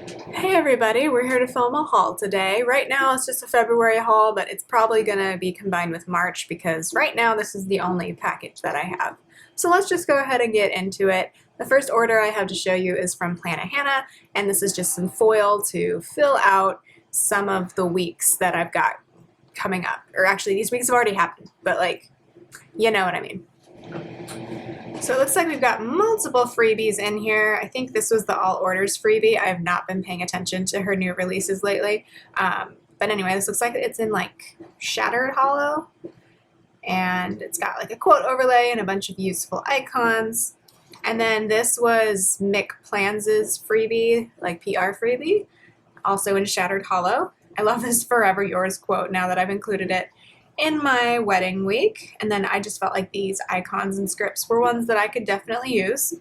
Hey everybody, we're here to film a haul today. Right now it's just a February haul, but it's probably going to be combined with March because right now this is the only package that I have. So let's just go ahead and get into it. The first order I have to show you is from Plannahannah, and this is just some foil to fill out some of the weeks that I've got coming up. Or actually, these weeks have already happened, but like, you know what I mean. So it looks like we've got multiple freebies in here. I think this was the all orders freebie. I have not been paying attention to her new releases lately. But anyway, this looks like it's in like Shattered Hollow. And it's got like a quote overlay and a bunch of useful icons. And then this was Mick Plans' freebie, like PR freebie, also in Shattered Hollow. I love this Forever Yours quote now that I've included it in my wedding week. And then I just felt like these icons and scripts were ones that I could definitely use.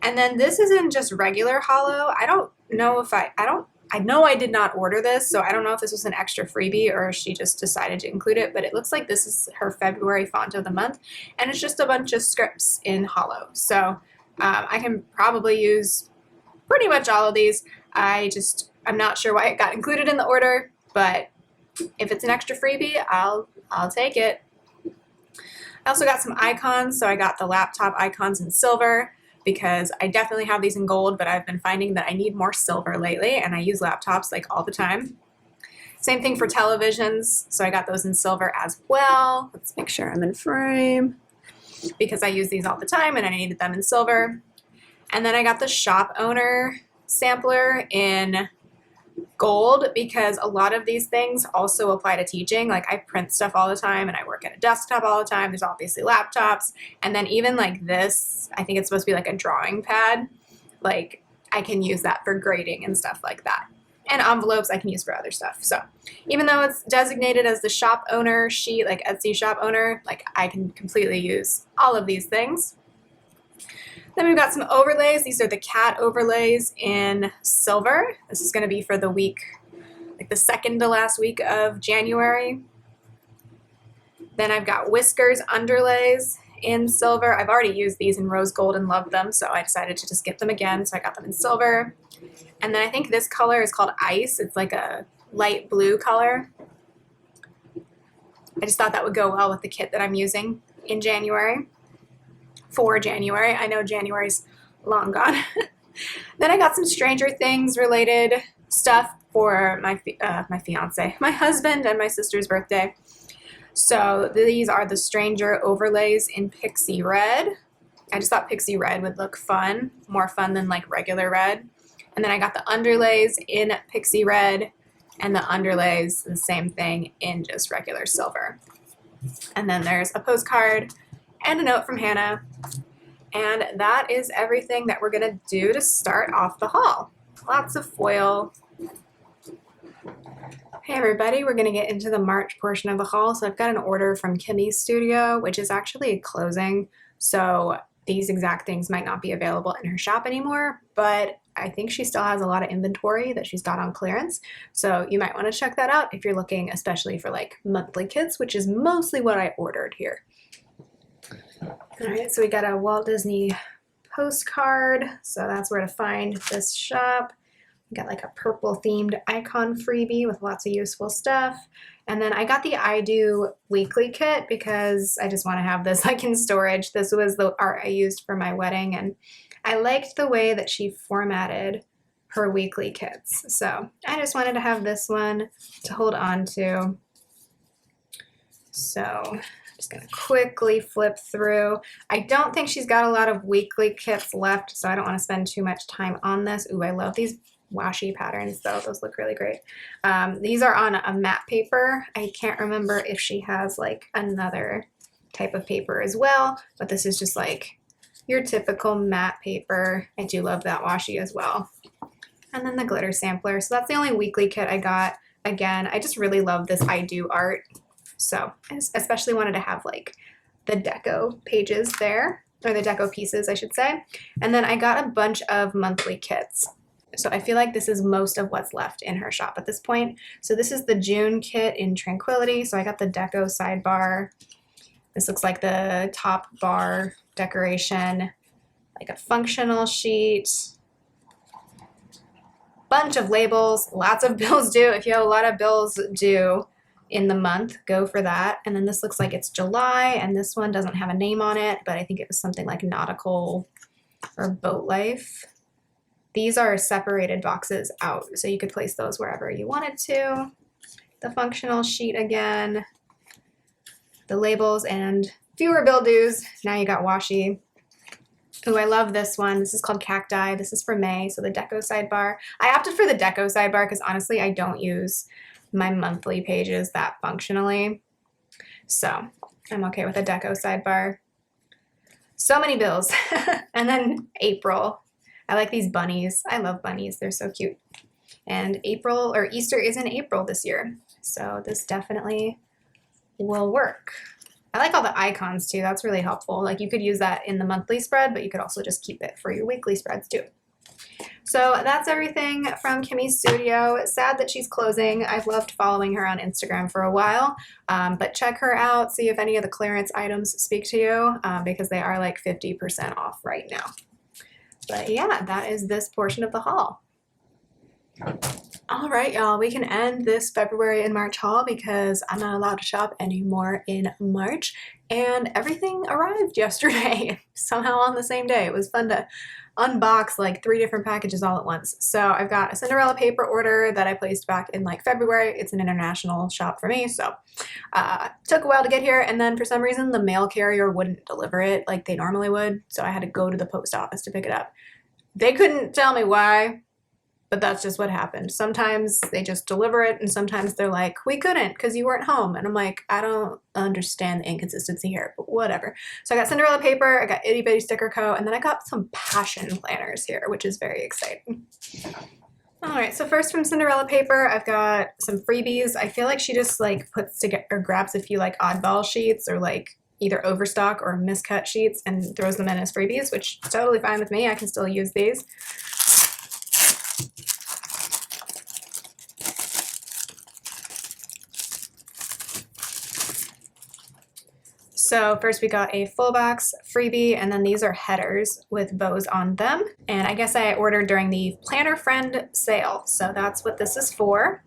And then this isn't just regular hollow. I don't know if I know I did not order this, so I don't know if this was an extra freebie or she just decided to include it, but it looks like this is her February font of the month, and it's just a bunch of scripts in hollow. So I can probably use pretty much all of these. I'm not sure why it got included in the order, but if it's an extra freebie, I'll take it. I also got some icons, so I got the laptop icons in silver because I definitely have these in gold, but I've been finding that I need more silver lately, and I use laptops like all the time. Same thing for televisions, so I got those in silver as well. Let's make sure I'm in frame because I use these all the time and I needed them in silver. And then I got the shop owner sampler in gold because a lot of these things also apply to teaching. Like I print stuff all the time and I work at a desktop all the time. There's obviously laptops. And then even like this, I think it's supposed to be like a drawing pad. Like I can use that for grading and stuff like that. And envelopes I can use for other stuff. So even though it's designated as the shop owner sheet, like Etsy shop owner, like I can completely use all of these things. Then we've got some overlays. These are the cat overlays in silver. This is going to be for the week, like the second to last week of January. Then I've got whiskers underlays in silver. I've already used these in rose gold and loved them, so I decided to just get them again, so I got them in silver. And then I think this color is called Ice. It's like a light blue color. I just thought that would go well with the kit that I'm using in January. For January. I know January's long gone. Then I got some Stranger Things related stuff for my fiance, my husband, and my sister's birthday. So these are the Stranger overlays in Pixie Red. I just thought Pixie Red would look fun, more fun than like regular red. And then I got the underlays in Pixie Red and the underlays, the same thing, in just regular silver. And then there's a postcard and a note from Hannah. And that is everything that we're gonna do to start off the haul. Lots of foil. Hey everybody, we're gonna get into the March portion of the haul. So I've got an order from Kimmi's studio, which is actually closing. So these exact things might not be available in her shop anymore, but I think she still has a lot of inventory that she's got on clearance. So you might wanna check that out if you're looking especially for like monthly kits, which is mostly what I ordered here. All right, so we got a Walt Disney postcard, so that's where to find this shop. We got like a purple themed icon freebie with lots of useful stuff. And then I got the I Do weekly kit because I just want to have this like in storage. This was the art I used for my wedding, and I liked the way that she formatted her weekly kits. So I just wanted to have this one to hold on to. So just gonna quickly flip through. I don't think she's got a lot of weekly kits left, so I don't want to spend too much time on this. Ooh, I love these washi patterns though. Those look really great. These are on a matte paper. I can't remember if she has like another type of paper as well, but this is just like your typical matte paper. I do love that washi as well. And then the glitter sampler. So that's the only weekly kit I got. Again, I just really love this I Do art. So I especially wanted to have like the deco pages there, or the deco pieces, I should say. And then I got a bunch of monthly kits. So I feel like this is most of what's left in her shop at this point. So this is the June kit in Tranquility. So I got the deco sidebar. This looks like the top bar decoration, like a functional sheet. Bunch of labels, lots of bills due. If you have a lot of bills due in the month, go for that. And then this looks like it's July, and this one doesn't have a name on it, but I think it was something like nautical or boat life. These are separated boxes out, so you could place those wherever you wanted to. The functional sheet again, the labels, and fewer bill dues. Now you got washi. Ooh, I love this one. This is called Cacti. This is for May, so the deco sidebar. I opted for the deco sidebar because honestly, I don't use my monthly pages that functionally. So I'm okay with a deco sidebar. So many bills. And then April. I like these bunnies. I love bunnies. They're so cute. And April, or Easter is in April this year. So this definitely will work. I like all the icons too. That's really helpful. Like you could use that in the monthly spread, but you could also just keep it for your weekly spreads too. So that's everything from Kimmi's studio. Sad that she's closing. I've loved following her on Instagram for a while, but check her out. See if any of the clearance items speak to you because they are like 50% off right now. But yeah, that is this portion of the haul. All right, y'all, we can end this February and March haul because I'm not allowed to shop anymore in March, and everything arrived yesterday, somehow on the same day. It was fun to unbox like 3 different packages all at once. So I've got a Cinderella paper order that I placed back in like February. It's an international shop for me, so took a while to get here, and then for some reason the mail carrier wouldn't deliver it like they normally would, so I had to go to the post office to pick it up. They couldn't tell me why, but that's just what happened. Sometimes they just deliver it, and sometimes they're like, we couldn't because you weren't home. And I'm like, I don't understand the inconsistency here, but whatever. So I got Cinderella paper, I got Itty Bitty Sticker Co., and then I got some passion planners here, which is very exciting. All right, so first from Cinderella paper, I've got some freebies. I feel like she just like puts together or grabs a few like oddball sheets or like either overstock or miscut sheets and throws them in as freebies, which is totally fine with me. I can still use these. So first we got a full box freebie, and then these are headers with bows on them. And I guess I ordered during the Planner Friend sale, so that's what this is for.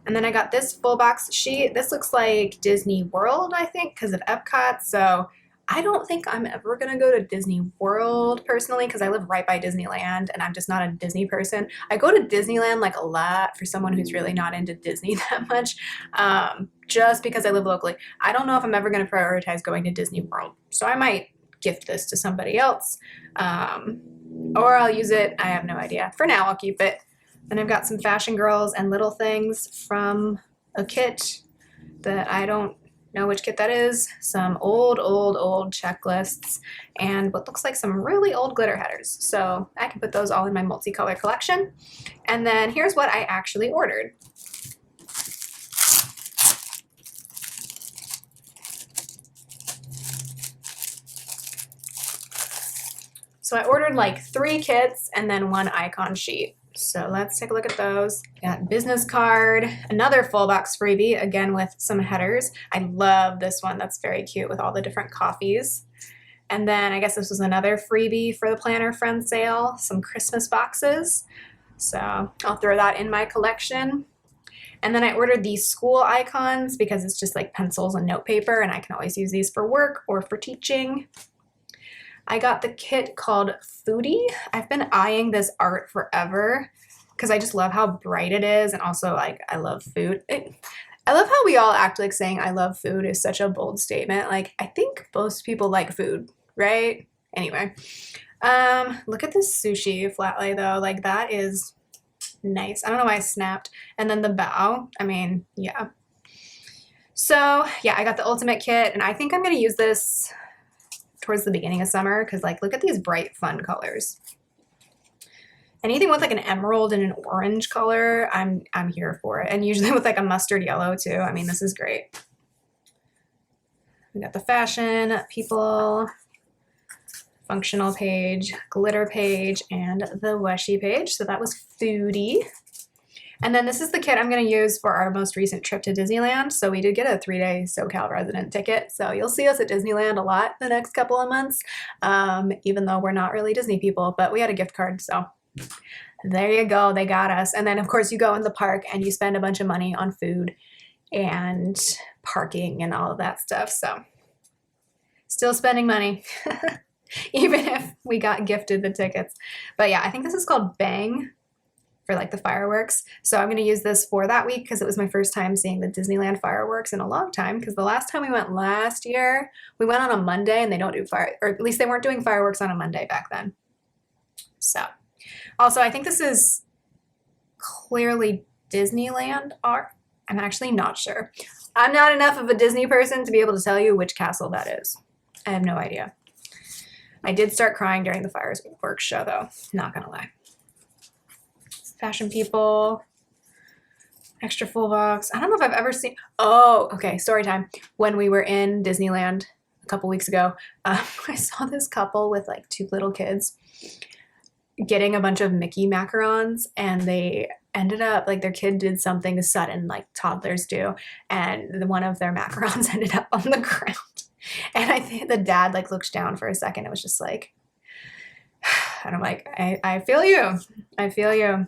And then I got this full box sheet. This looks like Disney World, I think, because of Epcot. So I don't think I'm ever going to go to Disney World personally because I live right by Disneyland and I'm just not a Disney person. I go to Disneyland like a lot for someone who's really not into Disney that much, just because I live locally. I don't know if I'm ever going to prioritize going to Disney World. So I might gift this to somebody else, or I'll use it. I have no idea. For now, I'll keep it. Then I've got some Fashion Girls and Little Things from a kit that I don't know which kit that is. Some old checklists and what looks like some really old glitter headers. So I can put those all in my multicolor collection. And then here's what I actually ordered. So I ordered like 3 kits and then 1 icon sheet. So let's take a look at those. Got business card, another full box freebie, again with some headers. I love this one. That's very cute with all the different coffees. And then I guess this was another freebie for the Planner Friend sale, some Christmas boxes. So I'll throw that in my collection. And then I ordered these school icons because it's just like pencils and note paper, and I can always use these for work or for teaching. I got the kit called Foodie. I've been eyeing this art forever because I just love how bright it is, and also like I love food. I love how we all act like saying I love food is such a bold statement. Like I think most people like food, right? Anyway, look at this sushi flat lay though. Like that is nice. I don't know why I snapped. And then the bow, I mean, yeah. So yeah, I got the ultimate kit, and I think I'm gonna use this towards the beginning of summer because like look at these bright fun colors. Anything with like an emerald and an orange color, I'm here for it. And usually with like a mustard yellow too. I mean, this is great. We got the fashion, people, functional page, glitter page, and the washi page. So that was Foodie. And then this is the kit I'm going to use for our most recent trip to Disneyland. So we did get a 3-day SoCal resident ticket. So you'll see us at Disneyland a lot the next couple of months, even though we're not really Disney people, but we had a gift card. So There you go, they got us. And then of course you go in the park and you spend a bunch of money on food and parking and all of that stuff. So still spending money, even if we got gifted the tickets. But yeah, I think this is called Bang for like the fireworks. So I'm going to use this for that week because it was my first time seeing the Disneyland fireworks in a long time, because the last time we went last year, we went on a Monday and they don't do or at least they weren't doing fireworks on a Monday back then. So also, I think this is clearly Disneyland art. I'm actually not sure. I'm not enough of a Disney person to be able to tell you which castle that is. I have no idea. I did start crying during the fireworks show though, not gonna lie. Fashion People, extra full box. I don't know if I've ever seen, oh, okay, story time. When we were in Disneyland a couple weeks ago, I saw this couple with like 2 little kids getting a bunch of Mickey macarons, and they ended up, like their kid did something sudden like toddlers do, and one of their macarons ended up on the ground. And I think the dad like looked down for a second. It was just like, and I'm like, I feel you. I feel you.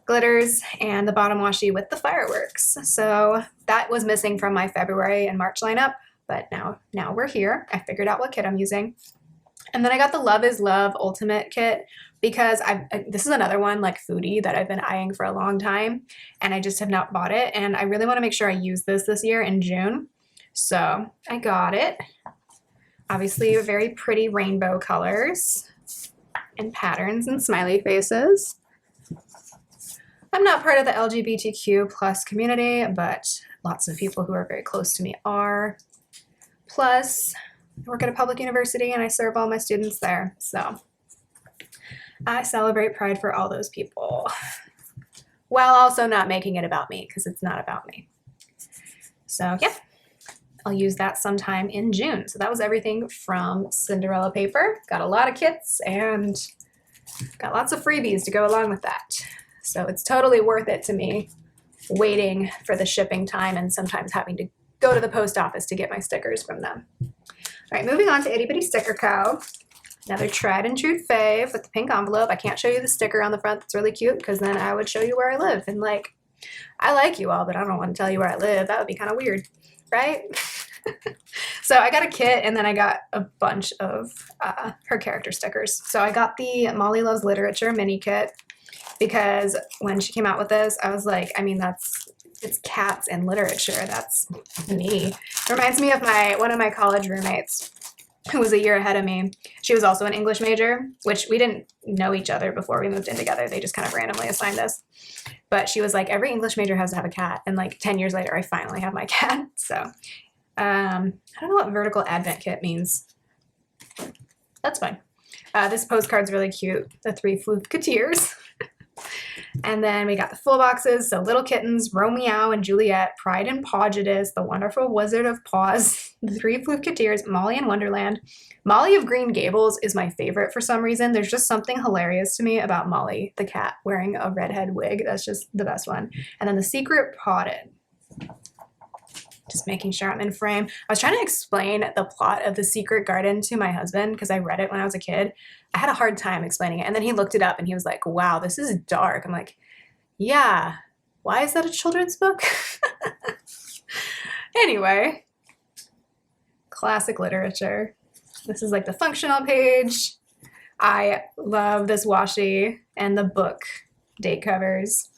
Glitters and the bottom washi with the fireworks. So that was missing from my February and March lineup, but now we're here. I figured out what kit I'm using. And then I got the Love is Love Ultimate kit because this is another one like foodie that I've been eyeing for a long time, and I just have not bought it. And I really want to make sure I use this year in June. So I got it. Obviously very pretty rainbow colors and patterns and smiley faces. I'm not part of the LGBTQ plus community, but lots of people who are very close to me are. Plus, I work at a public university and I serve all my students there. So I celebrate Pride for all those people, while also not making it about me, because it's not about me. So yeah, I'll use that sometime in June. So that was everything from Cinderella paper. Got a lot of kits and got lots of freebies to go along with that. So it's totally worth it to me waiting for the shipping time and sometimes having to go to the post office to get my stickers from them. All right, moving on to Itty Bitty Sticker Co. Another tried and true fave with the pink envelope. I can't show you the sticker on the front that's really cute because then I would show you where I live. And like, I like you all, but I don't want to tell you where I live. That would be kind of weird, right? So I got a kit and then I got a bunch of her character stickers. So I got the Molly Loves Literature mini kit because when she came out with this, I was like, I mean, it's cats and literature. That's me. It reminds me of one of my college roommates who was a year ahead of me. She was also an English major, which we didn't know each other before we moved in together. They just kind of randomly assigned us. But she was like, every English major has to have a cat. And like 10 years later, I finally have my cat. So I don't know what vertical advent kit means. That's fine. This postcard's really cute. The 3 Flooketeers. And then we got the full boxes. So Little Kittens, Romeo and Juliet, Pride and Prejudice, The Wonderful Wizard of Paws, The 3 Flooketeers, Molly in Wonderland. Molly of Green Gables is my favorite for some reason. There's just something hilarious to me about Molly the cat wearing a redhead wig. That's just the best one. And then The Secret Potted. Just making sure I'm in frame. I was trying to explain the plot of The Secret Garden to my husband because I read it when I was a kid. I had a hard time explaining it. And then he looked it up and he was like, wow, this is dark. I'm like, yeah, why is that a children's book? Anyway, classic literature. This is like the functional page. I love this washi and the book date covers.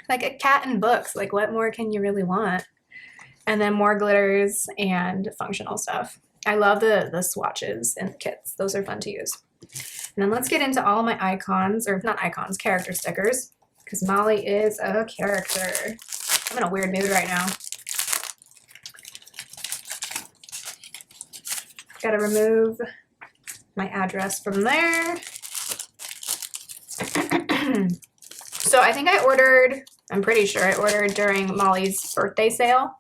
Like a cat and books. Like what more can you really want? And then more glitters and functional stuff. I love the swatches and the kits. Those are fun to use. And then let's get into all my icons, or not icons, character stickers, because Molly is a character. I'm in a weird mood right now. Gotta remove my address from there. So I think I'm pretty sure I ordered during Molly's birthday sale.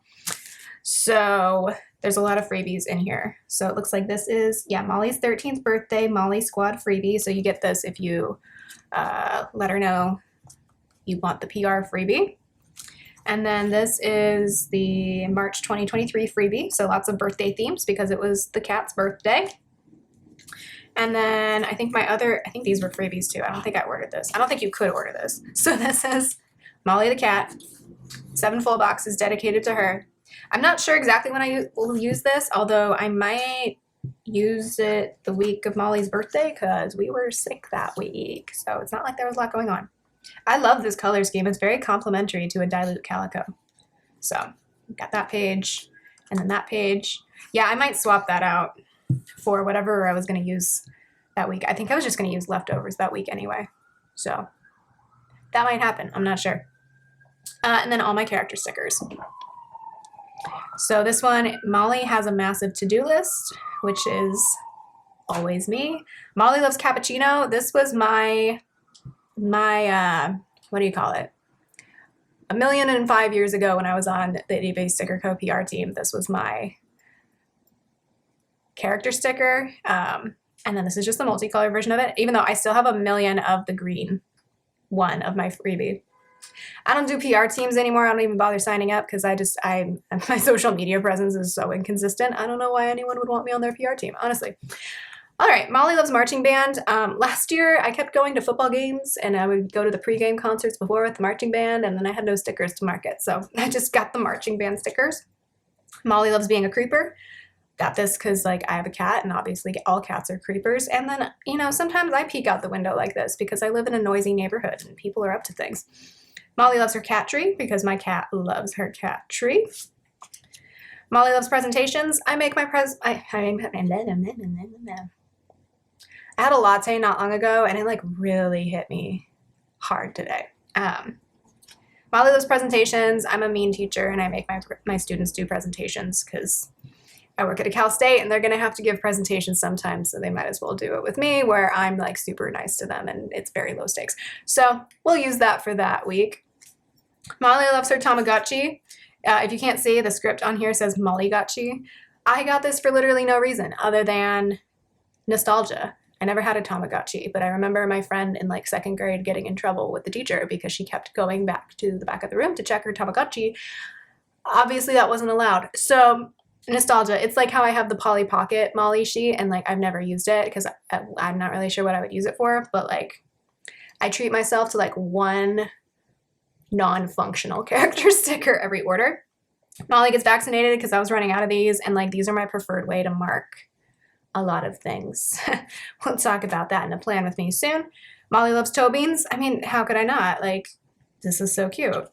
So there's a lot of freebies in here. So it looks like this is, yeah, Molly's 13th birthday, Molly Squad freebie. So you get this if you let her know you want the PR freebie. And then this is the March 2023 freebie. So lots of birthday themes because it was the cat's birthday. And then I think I think these were freebies too. I don't think I ordered this. I don't think you could order this. So this is Molly the cat, 7 full boxes dedicated to her. I'm not sure exactly when I will use this, although I might use it the week of Molly's birthday because we were sick that week. So it's not like there was a lot going on. I love this color scheme. It's very complimentary to a dilute calico. So got that page and then that page. Yeah, I might swap that out for whatever I was going to use that week. I think I was just going to use leftovers that week anyway. So that might happen. I'm not sure. And then all my character stickers. So this one, Molly has a massive to-do list, which is always me. Molly loves cappuccino. This was my what do you call it? 1,005 years ago when I was on the Itty Sticker Co. PR team. This was my character sticker. And then this is just the multicolor version of it, even though I still have 1,000,000 of the green one of my freebie. I don't do PR teams anymore. I don't even bother signing up because my social media presence is so inconsistent. I don't know why anyone would want me on their PR team, honestly. All right, Molly loves marching band. Last year, I kept going to football games, and I would go to the pregame concerts before with the marching band, and then I had no stickers to market, so I just got the marching band stickers. Molly loves being a creeper. Got this because, like, I have a cat, and obviously all cats are creepers. And then, you know, sometimes I peek out the window like this because I live in a noisy neighborhood, and people are up to things. Molly loves her cat tree because my cat loves her cat tree. Molly loves presentations. I make my I had a latte not long ago, and it like really hit me hard today. Molly loves presentations. I'm a mean teacher, and I make my students do presentations because I work at a Cal State, and they're going to have to give presentations sometimes, so they might as well do it with me, where I'm like super nice to them, and it's very low stakes. So we'll use that for that week. Molly loves her Tamagotchi. If you can't see, the script on here says Mollygotchi. I got this for literally no reason other than nostalgia. I never had a Tamagotchi, but I remember my friend in like 2nd grade getting in trouble with the teacher because she kept going back to the back of the room to check her Tamagotchi. Obviously, that wasn't allowed. So nostalgia. It's like how I have the Polly Pocket Molly sheet, and like I've never used it because I'm not really sure what I would use it for, but like I treat myself to like one non-functional character sticker every order. Molly gets vaccinated because I was running out of these, and like these are my preferred way to mark a lot of things. We'll talk about that in a plan with me soon. Molly loves toe beans. I mean, how could I not? Like, this is so cute.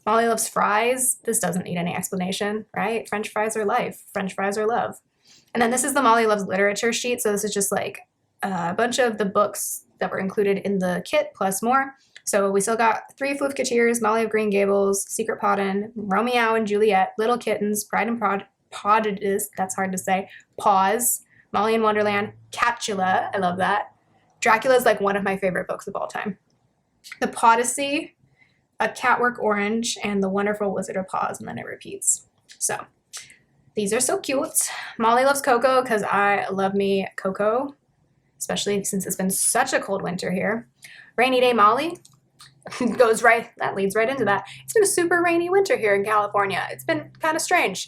Molly loves fries. This doesn't need any explanation, right? French fries are life. French fries are love. And then this is the Molly loves literature sheet. So this is just like a bunch of the books that were included in the kit plus more. So we still got 3 Floofketeers, Molly of Green Gables, Secret Poddin, Romeo and Juliet, Little Kittens, Pride and Prejudice, that's hard to say, Paws, Molly in Wonderland, Catula, I love that. Dracula is like one of my favorite books of all time. The Podyssey, A Catwork Orange, and The Wonderful Wizard of Paws, and then it repeats. So these are so cute. Molly loves Cocoa because I love me Cocoa, especially since it's been such a cold winter here. Rainy Day Molly that leads right into that. It's been a super rainy winter here in California. It's been kind of strange.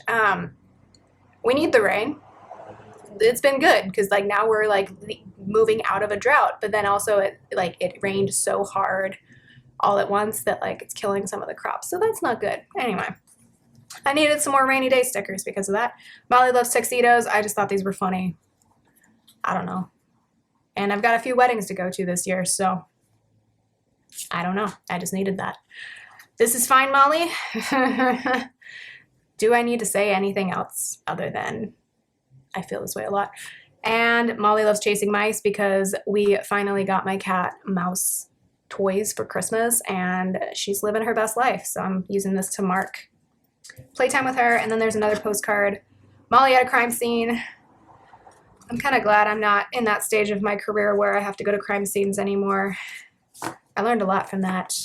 We need the rain. It's been good because like now we're like moving out of a drought, but then also it rained so hard all at once that like it's killing some of the crops. So that's not good. Anyway, I needed some more rainy day stickers because of that. Molly loves tuxedos. I just thought these were funny. I don't know. And I've got a few weddings to go to this year, so I don't know. I just needed that. This is fine, Molly. Do I need to say anything else other than I feel this way a lot? And Molly loves chasing mice because we finally got my cat mouse toys for Christmas, and she's living her best life. So I'm using this to mark playtime with her. And then there's another postcard. Molly at a crime scene. I'm kind of glad I'm not in that stage of my career where I have to go to crime scenes anymore. I learned a lot from that.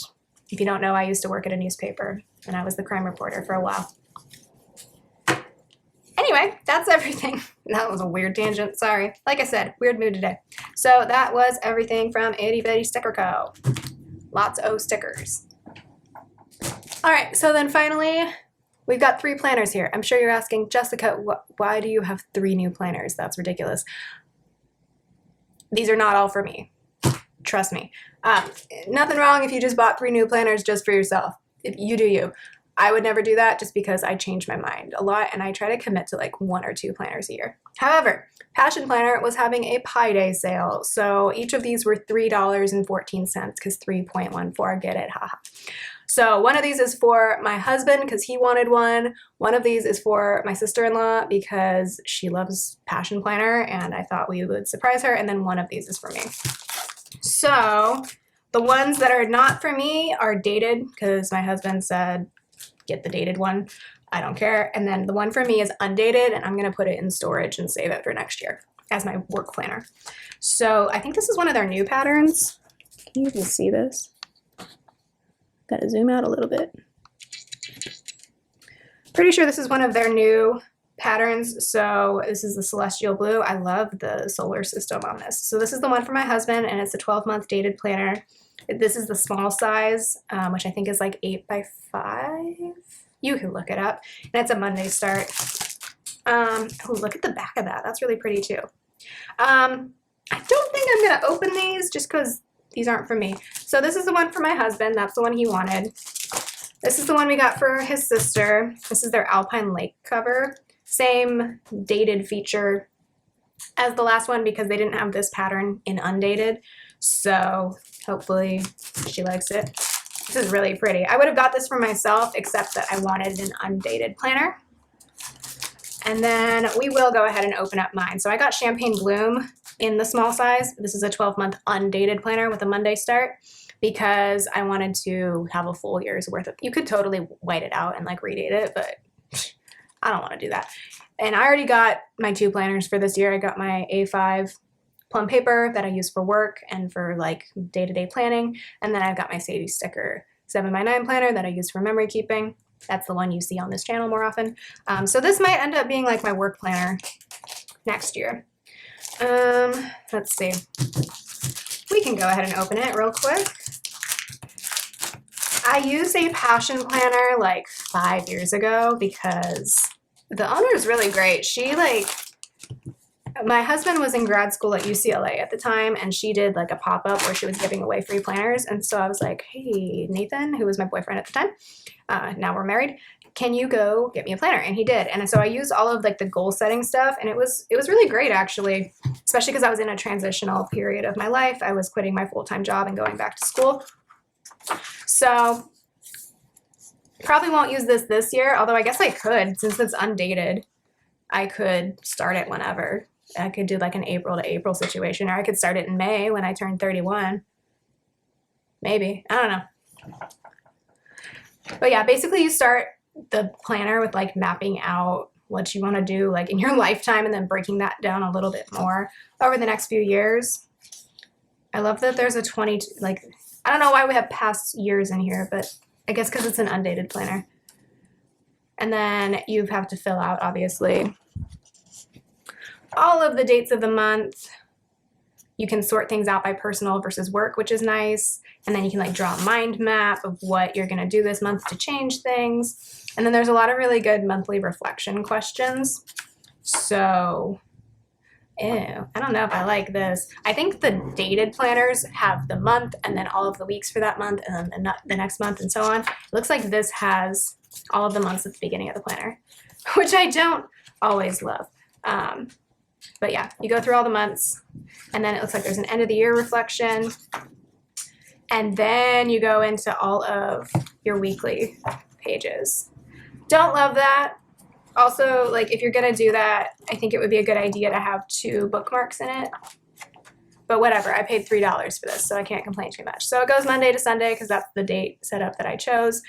If you don't know, I used to work at a newspaper, and I was the crime reporter for a while. Anyway, that's everything. That was a weird tangent, sorry. Like I said, weird mood today. So that was everything from Itty Bitty Sticker Co. Lots of stickers. All right, so then finally, we've got 3 planners here. I'm sure you're asking, Jessica, why do you have 3 new planners? That's ridiculous. these are not all for me. Trust me. Nothing wrong if you just bought 3 new planners just for yourself. If you do you. I would never do that just because I change my mind a lot and I try to commit to like 1 or 2 planners a year. However, Passion Planner was having a Pi Day sale, so each of these were $3.14 because 3.14, get it, haha. So one of these is for my husband because he wanted one. One of these is for my sister-in-law because she loves Passion Planner and I thought we would surprise her, and then one of these is for me. So the ones that are not for me are dated because my husband said, get the dated one. I don't care. And then the one for me is undated, and I'm going to put it in storage and save it for next year as my work planner. So I think this is one of their new patterns. Can you even see this? Got to zoom out a little bit. Pretty sure this is one of their new patterns. So this is the Celestial Blue. I love the solar system on this. So this is the one for my husband, and it's a 12-month dated planner. This is the small size, which I think is like 8 by 5. You can look it up. And it's a Monday start. Oh, look at the back of that. That's really pretty too. I don't think I'm going to open these just because these aren't for me. So this is the one for my husband. That's the one he wanted. This is the one we got for his sister. This is their Alpine Lake cover. Same dated feature as the last one because they didn't have this pattern in undated. So hopefully she likes it. This is really pretty. I would have got this for myself except that I wanted an undated planner. And then we will go ahead and open up mine. So I got Champagne Bloom in the small size. This is a 12-month undated planner with a Monday start because I wanted to have a full year's worth of, you could totally white it out and like redate it, but I don't want to do that. And I already got my 2 planners for this year. I got my A5 plum paper that I use for work and for like day-to-day planning. And then I've got my Sadie Sticker 7x9 planner that I use for memory keeping. That's the one you see on this channel more often. So this might end up being like my work planner next year. Let's see. We can go ahead and open it real quick. I used a Passion Planner like 5 years ago because the owner is really great. She like, my husband was in grad school at UCLA at the time, and she did like a pop-up where she was giving away free planners. And so I was like, hey, Nathan, who was my boyfriend at the time, now we're married, can you go get me a planner? And he did. And so I used all of like the goal setting stuff, and it was really great actually, especially because I was in a transitional period of my life. I was quitting my full-time job and going back to school. So probably won't use this year, although I guess I could, since it's undated. I could start it whenever. I could do like an April to April situation, or I could start it in May when I turn 31. Maybe. I don't know. But yeah, basically you start the planner with like mapping out what you want to do like in your lifetime and then breaking that down a little bit more over the next few years. I love that there's a 20, like, I don't know why we have past years in here, but I guess because it's an undated planner. And then you have to fill out, obviously, all of the dates of the month. You can sort things out by personal versus work, which is nice. And then you can like draw a mind map of what you're going to do this month to change things. And then there's a lot of really good monthly reflection questions. So, I don't know if I like this. I think the dated planners have the month and then all of the weeks for that month and then the next month and so on. It looks like this has all of the months at the beginning of the planner, which I don't always love. But yeah, you go through all the months, and then it looks like there's an end of the year reflection, and then you go into all of your weekly pages. Don't love that. Also, like if you're gonna do that, I think it would be a good idea to have 2 bookmarks in it. But whatever, I paid $3 for this, so I can't complain too much. So it goes Monday to Sunday because that's the date setup that I chose.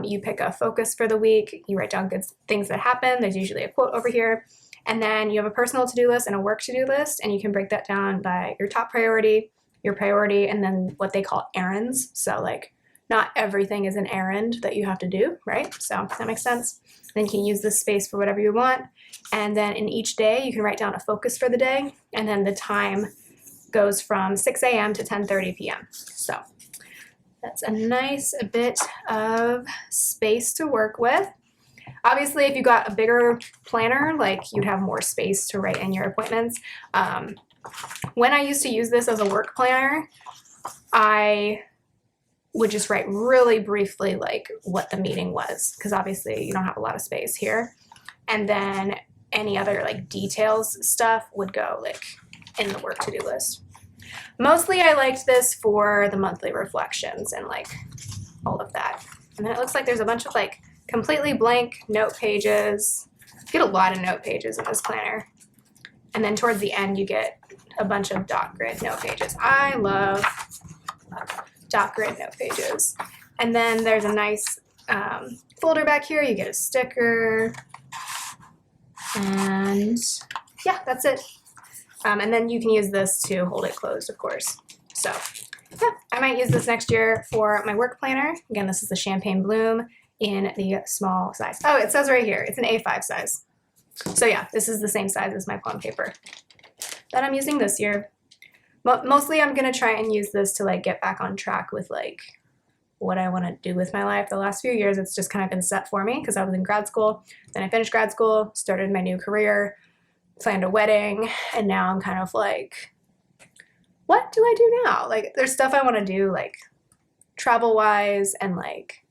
You pick a focus for the week. You write down good things that happen. There's usually a quote over here. And then you have a personal to-do list and a work to-do list, and you can break that down by your top priority, your priority, and then what they call errands. So like not everything is an errand that you have to do, right? So that makes sense. Then you can use this space for whatever you want. And then in each day, you can write down a focus for the day, and then the time goes from 6 a.m. to 10:30 p.m. So that's a nice bit of space to work with. Obviously, if you got a bigger planner, like you'd have more space to write in your appointments. when I used to use this as a work planner, I would just write really briefly like what the meeting was, because obviously you don't have a lot of space here. And then any other like details stuff would go like in the work to-do list. Mostly I liked this for the monthly reflections and like all of that. And then it looks like there's a bunch of like completely blank note pages. You get a lot of note pages in this planner. And then towards the end you get a bunch of dot grid note pages. I love dot grid note pages. And then there's a nice folder back here. You get a sticker. And yeah, that's it. And then you can use this to hold it closed, of course. So yeah, I might use this next year for my work planner. Again, this is the Champagne Bloom in the small size. Oh, it says right here, it's an A5 size. So yeah, this is the same size as my plum paper that I'm using this year. Mostly I'm gonna try and use this to like get back on track with like what I want to do with my life. The last few years it's just kind of been set for me because I was in grad school, then I finished grad school, started my new career, planned a wedding, and now I'm kind of like, what do I do now? Like there's stuff I want to do like travel wise, and like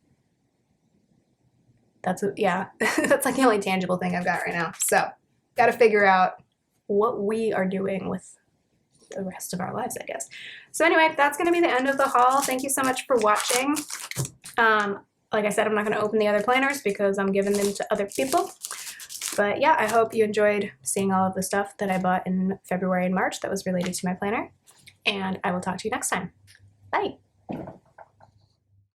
that's like the only tangible thing I've got right now. So got to figure out what we are doing with the rest of our lives, I guess. So anyway, that's going to be the end of the haul. Thank you so much for watching. Like I said, I'm not going to open the other planners because I'm giving them to other people. But yeah, I hope you enjoyed seeing all of the stuff that I bought in February and March that was related to my planner. And I will talk to you next time. Bye.